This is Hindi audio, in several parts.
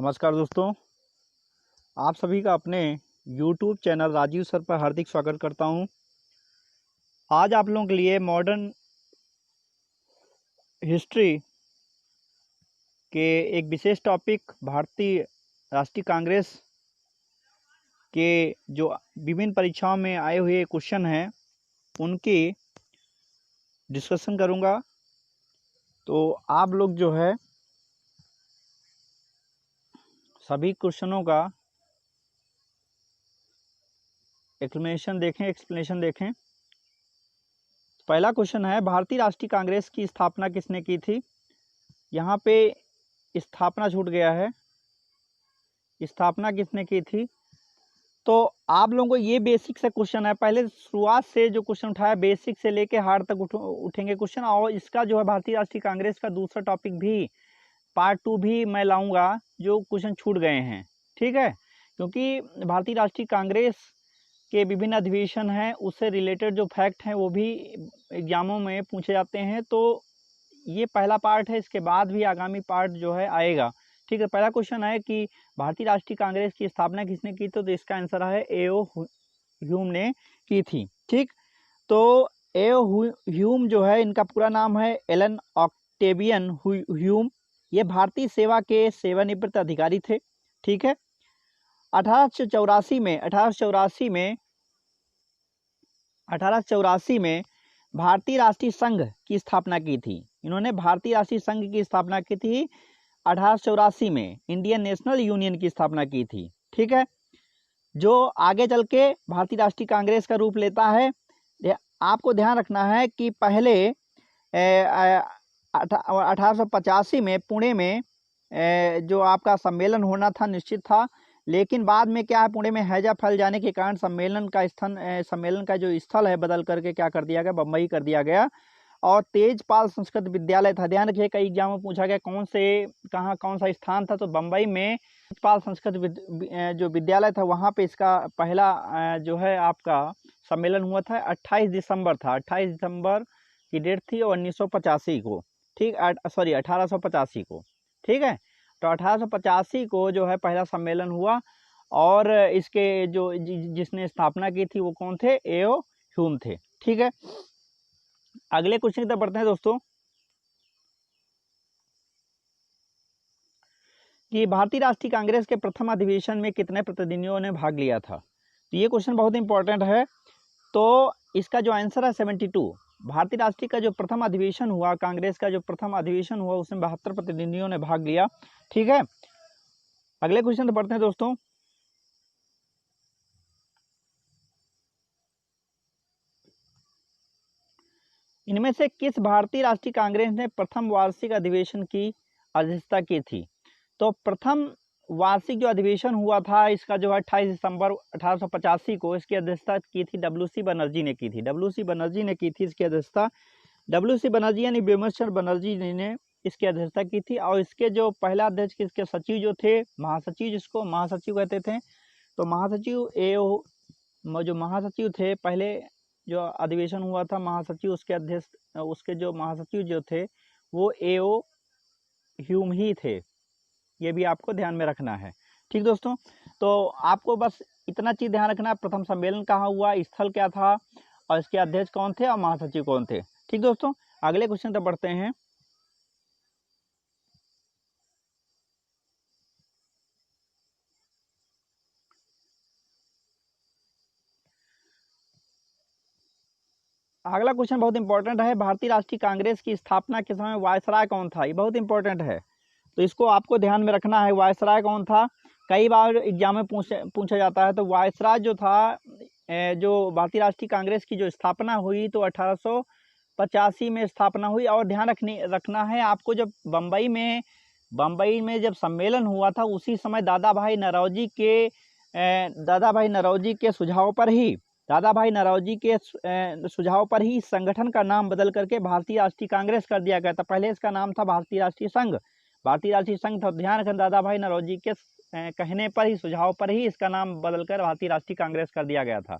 नमस्कार दोस्तों, आप सभी का अपने YouTube चैनल राजीव सर पर हार्दिक स्वागत करता हूं। आज आप लोगों के लिए मॉडर्न हिस्ट्री के एक विशेष टॉपिक भारतीय राष्ट्रीय कांग्रेस के जो विभिन्न परीक्षाओं में आए हुए क्वेश्चन हैं उनकी डिस्कशन करूंगा। तो आप लोग जो है सभी क्वेश्चनों का एक्सप्लेनेशन देखें। पहला क्वेश्चन है, भारतीय राष्ट्रीय कांग्रेस की स्थापना किसने की थी? यहाँ पे स्थापना छूट गया है, स्थापना किसने की थी? तो आप लोगों को ये बेसिक से क्वेश्चन है, पहले शुरुआत से जो क्वेश्चन उठाया बेसिक से लेके हार्ड तक उठेंगे क्वेश्चन। और इसका जो है भारतीय राष्ट्रीय कांग्रेस का दूसरा टॉपिक भी पार्ट 2 भी मैं लाऊंगा, जो क्वेश्चन छूट गए हैं, ठीक है। क्योंकि भारतीय राष्ट्रीय कांग्रेस के विभिन्न अधिवेशन हैं, उससे रिलेटेड जो फैक्ट हैं वो भी एग्जामों में पूछे जाते हैं। तो ये पहला पार्ट है, इसके बाद भी आगामी पार्ट जो है आएगा, ठीक है। पहला क्वेश्चन है कि भारतीय राष्ट्रीय कांग्रेस की स्थापना किसने की? तो इसका आंसर है ए.ओ. ह्यूम ने की थी, ठीक। तो ए.ओ. ह्यूम जो है, इनका पूरा नाम है एलन ऑक्टेवियन ह्यूम। ये भारतीय सेवा के सेवानिवृत्त अधिकारी थे, ठीक है। 1884 में भारतीय राष्ट्रीय संघ की स्थापना की थी। इन्होंने भारतीय राष्ट्रीय संघ की स्थापना की थी 1884 में, इंडियन नेशनल यूनियन की स्थापना की थी, ठीक है। जो आगे चल के भारतीय राष्ट्रीय कांग्रेस का रूप लेता है। आपको ध्यान रखना है कि पहले 1885 में पुणे में जो आपका सम्मेलन होना था निश्चित था, लेकिन बाद में क्या है, पुणे में हैजा फैल जाने के कारण सम्मेलन का जो स्थल है बदल करके क्या कर दिया गया, बम्बई कर दिया गया। और तेजपाल संस्कृत विद्यालय था, ध्यान रखिए, कई एग्जाम में पूछा गया कौन सा स्थान था, तो बम्बई में तेजपाल संस्कृत जो विद्यालय था वहाँ पे इसका पहला जो है आपका सम्मेलन हुआ था। 28 दिसंबर की डेट थी और 1985 को, ठीक, 1885 को, ठीक है। तो 1885 को जो है पहला सम्मेलन हुआ और इसके जो जिसने स्थापना की थी वो कौन थे? ए.ओ. ह्यूम थे, ठीक है। अगले क्वेश्चन की तरफ बढ़ते हैं दोस्तों, कि भारतीय राष्ट्रीय कांग्रेस के प्रथम अधिवेशन में कितने प्रतिनिधियों ने भाग लिया था? तो ये क्वेश्चन बहुत इंपॉर्टेंट है। तो इसका जो आंसर है 72। भारतीय राष्ट्रीय का जो प्रथम अधिवेशन हुआ, कांग्रेस का जो प्रथम अधिवेशन हुआ, उसमें 72 प्रतिनिधियों ने भाग लिया, ठीक है। अगले क्वेश्चन पर बढ़ते हैं दोस्तों, इनमें से किस भारतीय राष्ट्रीय कांग्रेस ने प्रथम वार्षिक अधिवेशन की अध्यक्षता की थी? तो प्रथम वार्षिक जो अधिवेशन हुआ था इसका जो है 28 दिसंबर 1885 को, इसकी अध्यक्षता की थी डब्ल्यू.सी. बनर्जी ने की थी। डब्ल्यू.सी. बनर्जी ने की थी इसकी अध्यक्षता। डब्ल्यू.सी. बनर्जी यानी विमर्शन बनर्जी ने इसकी अध्यक्षता की थी। और इसके जो पहला अध्यक्ष, इसके सचिव जो थे, महासचिव, जिसको महासचिव कहते थे, तो महासचिव जो महासचिव थे, पहले जो अधिवेशन हुआ था महासचिव, उसके अध्यक्ष, उसके जो महासचिव जो थे वो ए.ओ. ह्यूम ही थे। ये भी आपको ध्यान में रखना है, ठीक दोस्तों। तो आपको बस इतना चीज ध्यान रखना है, प्रथम सम्मेलन कहाँ हुआ, स्थल क्या था, और इसके अध्यक्ष कौन थे और महासचिव कौन थे, ठीक दोस्तों। अगले क्वेश्चन तक बढ़ते हैं। अगला क्वेश्चन बहुत इंपॉर्टेंट है, भारतीय राष्ट्रीय कांग्रेस की स्थापना के समय वायसराय कौन था? ये बहुत इंपॉर्टेंट है, तो इसको आपको ध्यान में रखना है। वायसराय कौन था? कई बार एग्जाम में पूछा जाता है। तो वायसराय जो था, जो भारतीय राष्ट्रीय कांग्रेस की जो स्थापना हुई तो 1885 में स्थापना हुई। और ध्यान रखना है आपको, जब बम्बई में जब सम्मेलन हुआ था, उसी समय दादा भाई नौरोजी के सुझाव पर ही संगठन का नाम बदल करके भारतीय राष्ट्रीय कांग्रेस कर दिया गया था। पहले इसका नाम था भारतीय राष्ट्रीय संघ था। ध्यान रखें, दादा भाई नौरोजी के कहने पर ही, सुझाव पर ही इसका नाम बदलकर भारतीय राष्ट्रीय कांग्रेस कर दिया गया था।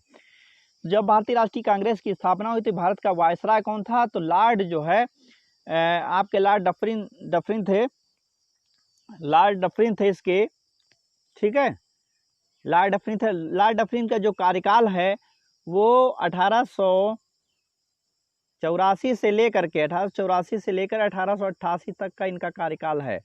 जब भारतीय राष्ट्रीय कांग्रेस की स्थापना हुई तो भारत का वायसराय कौन था? तो लॉर्ड जो है आपके लॉर्ड डफरिन थे। लॉर्ड डफरिन थे इसके, ठीक है, लॉर्ड डफरिन थे। लॉर्ड डफरिन का जो कार्यकाल है वो 1884 से लेकर के 1884 से लेकर 1888 तक का इनका कार्यकाल है,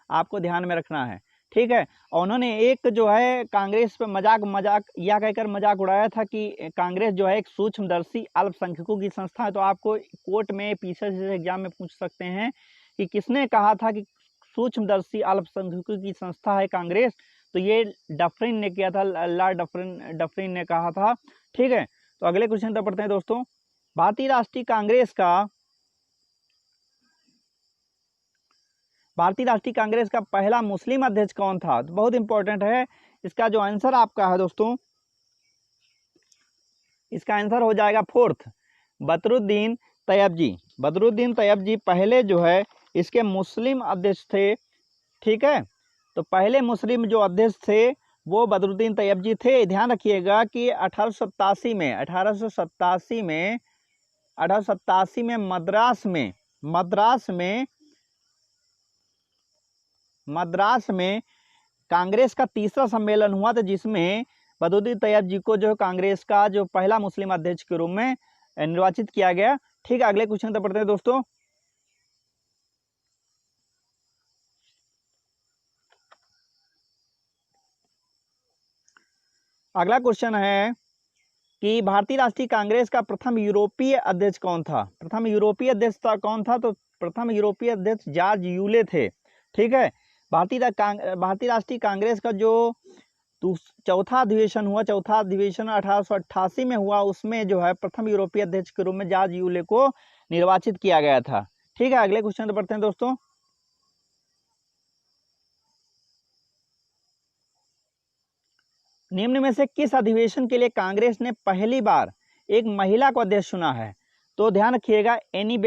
आपको ध्यान में रखना है, ठीक है। और उन्होंने एक जो है कांग्रेस पे मजाक यह कहकर मजाक उड़ाया था कि कांग्रेस जो है एक सूक्ष्मदर्शी अल्पसंख्यकों की संस्था है। तो आपको कोर्ट में पीछे से एग्जाम में पूछ सकते हैं कि किसने कहा था कि सूक्ष्मदर्शी अल्पसंख्यकों की संस्था है कांग्रेस, तो ये डफरिन ने किया था, लॉर्ड डफरिन ने कहा था, ठीक है। तो अगले क्वेश्चन तक पढ़ते हैं दोस्तों। भारतीय राष्ट्रीय कांग्रेस का पहला मुस्लिम अध्यक्ष कौन था? तो बहुत इंपॉर्टेंट है, इसका जो आंसर आपका है दोस्तों, इसका आंसर हो जाएगा फोर्थ, बदरुद्दीन तैयब जी। बदरुद्दीन तैयब जी पहले जो है इसके मुस्लिम अध्यक्ष थे, ठीक है। तो पहले मुस्लिम जो अध्यक्ष थे वो बदरुद्दीन तैयब जी थे। ध्यान रखिएगा कि 1887 में मद्रास में कांग्रेस का तीसरा सम्मेलन हुआ था, जिसमें बदरुद्दीन तैयब जी को जो कांग्रेस का जो पहला मुस्लिम अध्यक्ष के रूप में निर्वाचित किया गया, ठीक है। अगले क्वेश्चन तक पढ़ते हैं दोस्तों। अगला क्वेश्चन है कि भारतीय राष्ट्रीय कांग्रेस का प्रथम यूरोपीय अध्यक्ष कौन था? प्रथम यूरोपीय अध्यक्ष कौन था? तो प्रथम यूरोपीय अध्यक्ष जॉर्ज यूले थे, ठीक है। भारतीय राष्ट्रीय कांग्रेस का जो चौथा अधिवेशन 1888 में हुआ, उसमें जो है प्रथम यूरोपीय अध्यक्ष के रूप में जॉर्ज यूले को निर्वाचित किया गया था, ठीक है। अगले क्वेश्चन तो पढ़ते हैं दोस्तों। निम्न में से किस अधिवेशन के लिए कांग्रेस ने पहली बार एक महिला को अध्यक्ष चुना है? तो ध्यान रखिएगा, एनी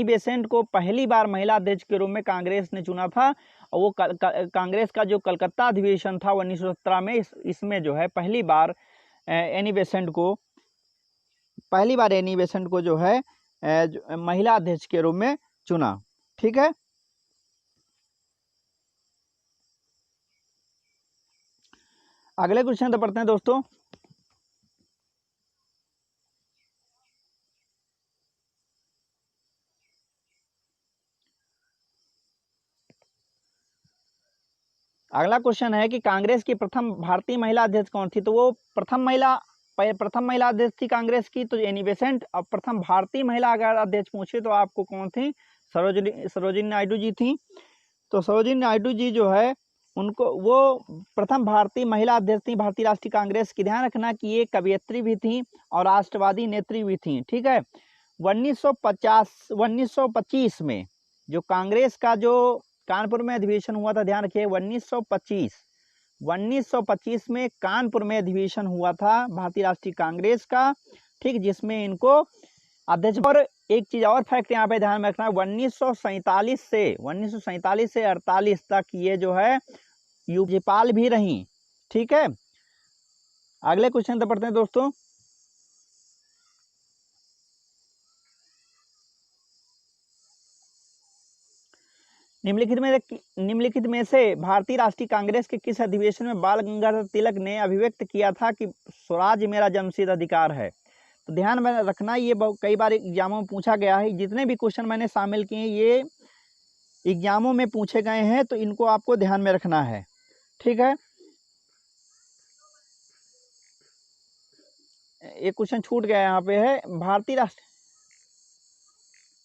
बेसेंट को पहली बार महिला अध्यक्ष के रूप में कांग्रेस ने चुना था। और वो कांग्रेस का जो कलकत्ता अधिवेशन था 1917 में, इसमें जो है पहली बार एनी बेसेंट को जो है महिला अध्यक्ष के रूप में चुना, ठीक है। अगले क्वेश्चन तो पढ़ते हैं दोस्तों। अगला क्वेश्चन है कि कांग्रेस की प्रथम भारतीय महिला अध्यक्ष कौन थी? तो वो प्रथम महिला अध्यक्ष थी कांग्रेस की, तो एनी बेसेंट। अब प्रथम भारतीय महिला अगर अध्यक्ष पूछे तो आपको कौन थी? सरोजिनी नायडू जी थी। तो सरोजिनी नायडू जी जो है उनको वो प्रथम भारतीय महिला अध्यक्ष थी भारतीय राष्ट्रीय कांग्रेस की। ध्यान रखना कि ये कवयित्री भी थी और राष्ट्रवादी नेत्री भी थी, ठीक है। 1925 में जो कांग्रेस का जो कानपुर में अधिवेशन हुआ था, ध्यान रखिए 1925 में कानपुर में अधिवेशन हुआ था भारतीय राष्ट्रीय कांग्रेस का, ठीक, जिसमें इनको अध्यक्ष। और एक चीज और फैक्ट यहाँ पे ध्यान में रखना, 1947 से 48 तक ये जो है राज्यपाल भी रही, ठीक है। अगले क्वेश्चन तो पढ़ते हैं दोस्तों। निम्नलिखित में से भारतीय राष्ट्रीय कांग्रेस के किस अधिवेशन में बाल गंगाधर तिलक ने अभिव्यक्त किया था कि स्वराज मेरा जन्मसिद्ध अधिकार है? तो ध्यान में रखना, ये कई बार एग्जामों में पूछा गया है। जितने भी क्वेश्चन मैंने शामिल किए ये एग्जामों में पूछे गए हैं, तो इनको आपको ध्यान में रखना है, ठीक है। एक क्वेश्चन छूट गया यहाँ पे है,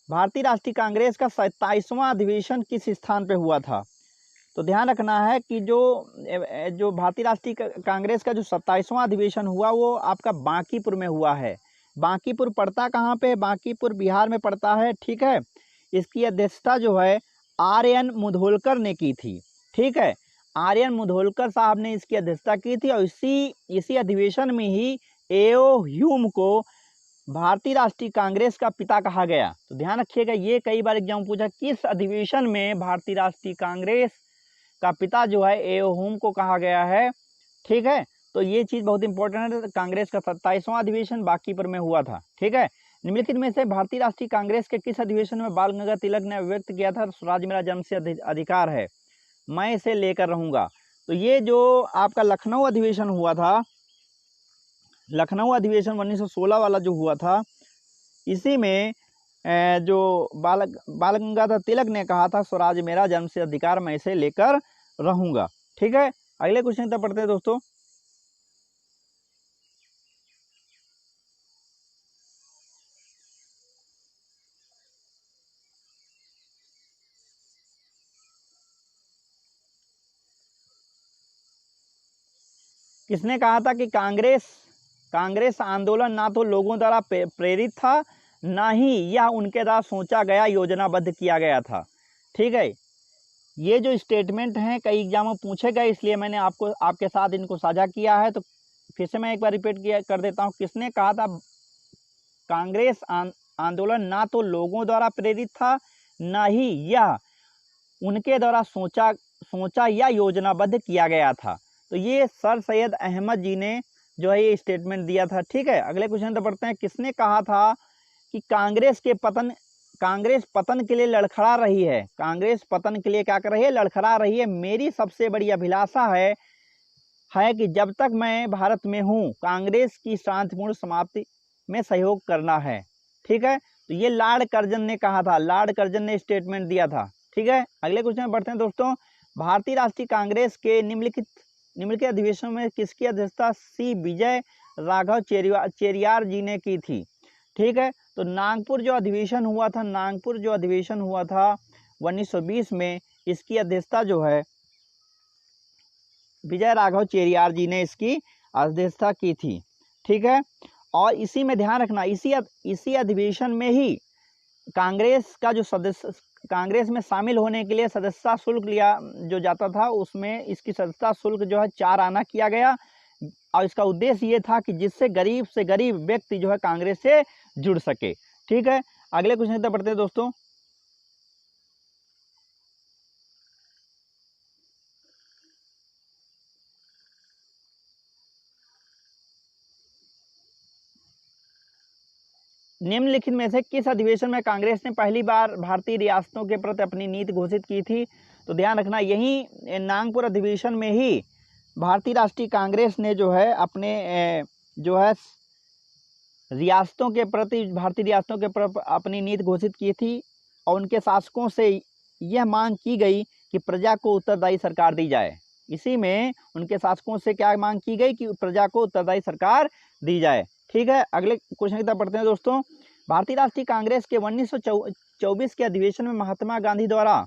भारतीय राष्ट्रीय कांग्रेस का 27वां अधिवेशन किस स्थान पे हुआ था? तो ध्यान रखना है कि जो भारतीय राष्ट्रीय कांग्रेस का जो 27वां अधिवेशन हुआ वो आपका बांकीपुर में हुआ है। बांकीपुर पड़ता कहाँ पे? बांकीपुर बिहार में पड़ता है, ठीक है। इसकी अध्यक्षता जो है आर.एन. मुधोलकर ने की थी, ठीक है। आर.एन. मुधोलकर साहब ने इसकी अध्यक्षता की थी। और इसी अधिवेशन में ही ए.ओ. ह्यूम को भारतीय राष्ट्रीय कांग्रेस का पिता कहा गया। तो ध्यान रखिएगा, ये कई बार एग्जाम पूछा, किस अधिवेशन में भारतीय राष्ट्रीय कांग्रेस का पिता जो है ए.ओ. ह्यूम को कहा गया है, ठीक है। तो ये चीज बहुत इंपॉर्टेंट है। कांग्रेस का 27वां अधिवेशन बांकीपुर में हुआ था, ठीक है। निम्नलिखित में से भारतीय राष्ट्रीय कांग्रेस के किस अधिवेशन में बाल गंगाधर तिलक ने व्यक्त किया था स्वराज मेरा जन्म से अधिकार है, मैं इसे लेकर रहूंगा? तो ये जो आपका लखनऊ अधिवेशन हुआ था, लखनऊ अधिवेशन 1916 वाला जो हुआ था, इसी में जो बाल गंगाधर तिलक ने कहा था स्वराज मेरा जन्म से अधिकार, मैं इसे लेकर रहूंगा। ठीक है, अगले क्वेश्चन तक पढ़ते हैं दोस्तों। किसने कहा था कि कांग्रेस आंदोलन ना तो लोगों द्वारा प्रेरित था, ना ही यह उनके द्वारा सोचा गया योजनाबद्ध किया गया था? ठीक है, ये जो स्टेटमेंट हैं कई एग्जाम में पूछे गए, इसलिए मैंने आपके साथ इनको साझा किया है। तो फिर से मैं एक बार रिपीट कर देता हूँ। किसने कहा था कांग्रेस आंदोलन ना तो लोगों द्वारा प्रेरित था, ना ही यह उनके द्वारा सोचा या योजनाबद्ध किया गया था? तो ये सर सैयद अहमद जी ने जो है ये स्टेटमेंट दिया था। ठीक है, अगले क्वेश्चन तो पढ़ते हैं। किसने कहा था कि कांग्रेस पतन के लिए लड़खड़ा रही है? कांग्रेस पतन के लिए क्या कर रही है? लड़खड़ा रही है। मेरी सबसे बड़ी अभिलाषा है कि जब तक मैं भारत में हूं, कांग्रेस की शांतिपूर्ण समाप्ति में सहयोग करना है। ठीक है, तो ये लॉर्ड कर्जन ने कहा था, लॉर्ड कर्जन ने स्टेटमेंट दिया था। ठीक है, अगले क्वेश्चन बढ़ते हैं दोस्तों। भारतीय राष्ट्रीय कांग्रेस के निम्नलिखित अधिवेशन में किसकी अध्यक्षता सी विजय राघव चेरियार जी ने की थी? ठीक है, तो नागपुर जो अधिवेशन हुआ था 1920 में, इसकी अध्यक्षता जो है विजय राघव चेरियार जी ने इसकी अध्यक्षता की थी। ठीक है, और इसी में ध्यान रखना, इसी अधिवेशन में ही कांग्रेस का जो कांग्रेस में शामिल होने के लिए सदस्यता शुल्क लिया जो जाता था, उसमें इसकी सदस्यता शुल्क जो है 4 आना किया गया। और इसका उद्देश्य ये था कि जिससे गरीब से गरीब व्यक्ति जो है कांग्रेस से जुड़ सके। ठीक है, अगले क्वेश्चन तक पढ़ते हैं दोस्तों। निम्नलिखित में से किस अधिवेशन में कांग्रेस ने पहली बार भारतीय रियासतों के प्रति अपनी नीति घोषित की थी? तो ध्यान रखना, यही नागपुर अधिवेशन में ही भारतीय राष्ट्रीय कांग्रेस ने जो है अपने जो है रियासतों के प्रति, भारतीय रियासतों के प्रति अपनी नीति घोषित की थी। और उनके शासकों से यह मांग की गई कि प्रजा को उत्तरदायी सरकार दी जाए। इसी में उनके शासकों से क्या मांग की गई कि प्रजा को उत्तरदायी सरकार दी जाए। ठीक है, अगले क्वेश्चन की तरफ पढ़ते हैं दोस्तों। भारतीय राष्ट्रीय कांग्रेस के 1924 के अधिवेशन में महात्मा गांधी द्वारा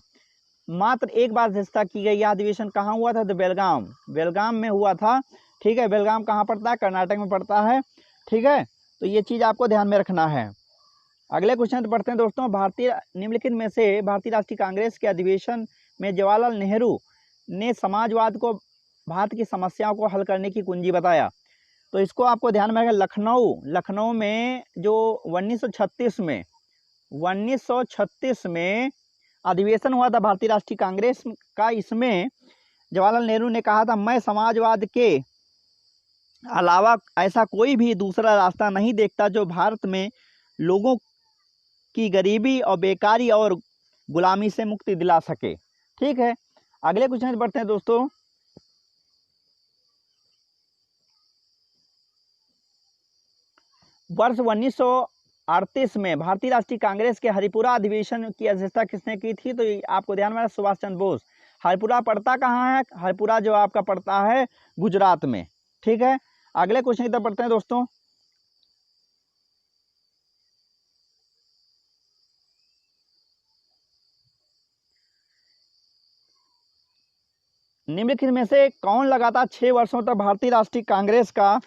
मात्र एक बार अध्यक्षता की गई। यह अधिवेशन कहाँ हुआ था? तो बेलगाम में हुआ था। ठीक है, बेलगाम कहाँ पड़ता है? कर्नाटक में पड़ता है। ठीक है, तो ये चीज आपको ध्यान में रखना है। अगले क्वेश्चन पढ़ते हैं दोस्तों। निम्नलिखित में से भारतीय राष्ट्रीय कांग्रेस के अधिवेशन में जवाहरलाल नेहरू ने समाजवाद को भारत की समस्याओं को हल करने की कुंजी बताया? तो इसको आपको ध्यान में रखना। लखनऊ में जो 1936 में अधिवेशन हुआ था भारतीय राष्ट्रीय कांग्रेस का, इसमें जवाहरलाल नेहरू ने कहा था, मैं समाजवाद के अलावा ऐसा कोई भी दूसरा रास्ता नहीं देखता जो भारत में लोगों की गरीबी और बेकारी और गुलामी से मुक्ति दिला सके। ठीक है, अगले क्वेश्चन बढ़ते हैं दोस्तों। वर्ष 1938 में भारतीय राष्ट्रीय कांग्रेस के हरिपुरा अधिवेशन की अध्यक्षता किसने की थी? तो आपको ध्यान में, सुभाष चंद्र बोस। हरिपुरा पड़ता कहाँ है? हरिपुरा जो आपका पड़ता है गुजरात में। ठीक है, अगले क्वेश्चन की तरफ पढ़ते हैं दोस्तों। निम्नलिखित में से कौन लगातार 6 वर्षों तक भारतीय राष्ट्रीय कांग्रेस का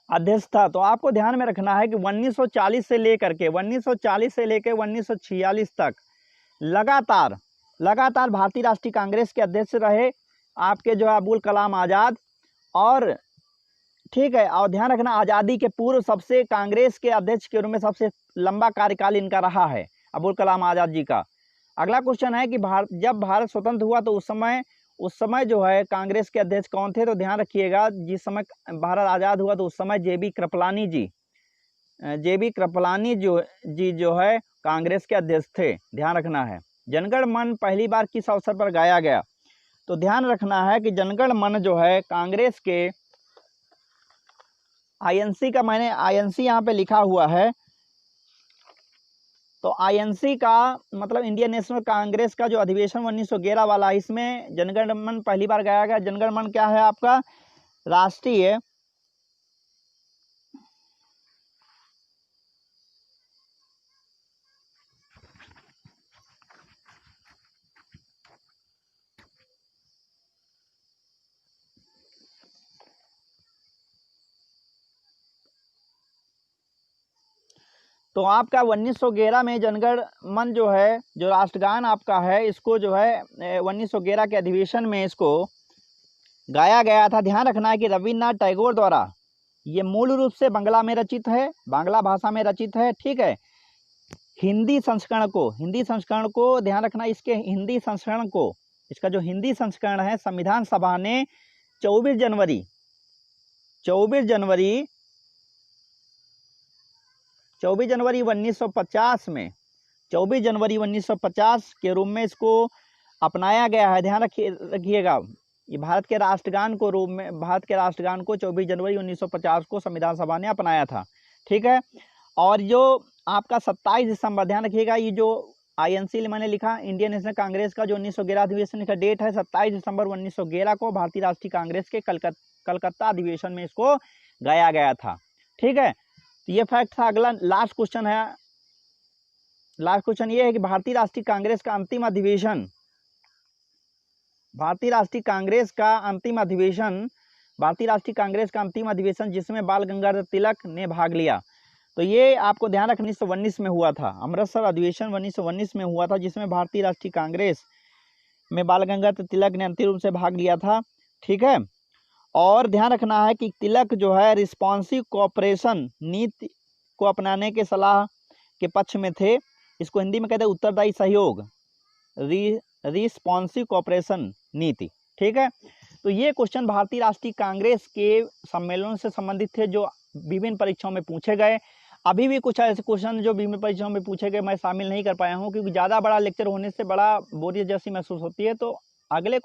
अध्यक्ष था? तो आपको ध्यान में रखना है कि 1940 से लेकर के 1946 तक लगातार भारतीय राष्ट्रीय कांग्रेस के अध्यक्ष रहे आपके जो है अबुल कलाम आज़ाद। और ठीक है, और ध्यान रखना, आज़ादी के पूर्व सबसे कांग्रेस के अध्यक्ष के रूप में सबसे लंबा कार्यकाल इनका रहा है, अबुल कलाम आज़ाद जी का। अगला क्वेश्चन है कि जब भारत स्वतंत्र हुआ तो उस समय जो है कांग्रेस के अध्यक्ष कौन थे? तो ध्यान रखिएगा, जिस समय भारत आज़ाद हुआ तो उस समय JB कृपलानी जी JB कृपलानी जो है कांग्रेस के अध्यक्ष थे, ध्यान रखना है। जनगण मन पहली बार किस अवसर पर गाया गया? तो ध्यान रखना है कि जनगण मन जो है कांग्रेस के INC का, मैंने INC यहाँ पे लिखा हुआ है, तो INC का मतलब इंडियन नेशनल कांग्रेस का जो अधिवेशन 1911 वाला, इसमें जनगण मन पहली बार गाया गया। जनगण मन क्या है आपका? राष्ट्रीय तो आपका 1911 में जनगण मन जो है, जो राष्ट्रगान आपका है, इसको जो है 1911 के अधिवेशन में इसको गाया गया था। ध्यान रखना है कि रविन्द्रनाथ टैगोर द्वारा, ये मूल रूप से बांग्ला में रचित है, बांग्ला भाषा में रचित है, ठीक है। हिंदी संस्करण को ध्यान रखना, इसके हिंदी संस्करण को, इसका जो हिंदी संस्करण है, संविधान सभा ने 24 जनवरी 1950 में 24 जनवरी 1950 के रूप में इसको अपनाया गया है। ध्यान रखिएगा, ये भारत के राष्ट्रगान को 24 जनवरी 1950 को संविधान सभा ने अपनाया था, ठीक है। और जो आपका 27 दिसंबर, ध्यान रखिएगा, ये जो INC मैंने लिखा, इंडियन नेशनल कांग्रेस का जो 1911 अधिवेशन का डेट है 27 दिसंबर 1911 को भारतीय राष्ट्रीय कांग्रेस के कलकत्ता अधिवेशन में इसको गाया गया था, ठीक है। तो ये फैक्ट था। अगला लास्ट क्वेश्चन ये है कि भारतीय राष्ट्रीय कांग्रेस का अंतिम अधिवेशन जिसमें बाल गंगाधर तिलक ने भाग लिया, तो ये आपको ध्यान रखना 1919 में हुआ था। अमृतसर अधिवेशन 1919 में हुआ था, जिसमें भारतीय राष्ट्रीय कांग्रेस में बाल गंगाधर तिलक ने अंतिम रूप से भाग लिया था, ठीक है। और ध्यान रखना है कि तिलक जो है रिस्पॉन्सिव कोऑपरेशन नीति को अपनाने के सलाह के पक्ष में थे। इसको हिंदी में कहते हैं उत्तरदायी सहयोग, रिस्पॉन्सिव कोऑपरेशन नीति, ठीक है। तो ये क्वेश्चन भारतीय राष्ट्रीय कांग्रेस के सम्मेलन से संबंधित थे, जो विभिन्न परीक्षाओं में पूछे गए। अभी भी कुछ ऐसे क्वेश्चन जो विभिन्न परीक्षाओं में पूछे गए मैं शामिल नहीं कर पाया हूँ, क्योंकि ज़्यादा बड़ा लेक्चर होने से बड़ा बोरियत जैसी महसूस होती है। तो अगले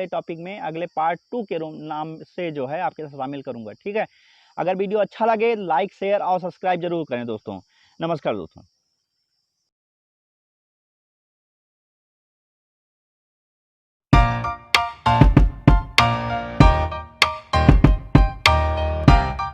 टॉपिक में अगले पार्ट 2 के नाम से जो है आपके साथ शामिल करूंगा, ठीक है। अगर वीडियो अच्छा लगे लाइक शेयर और सब्सक्राइब जरूर करें दोस्तों। नमस्कार दोस्तों।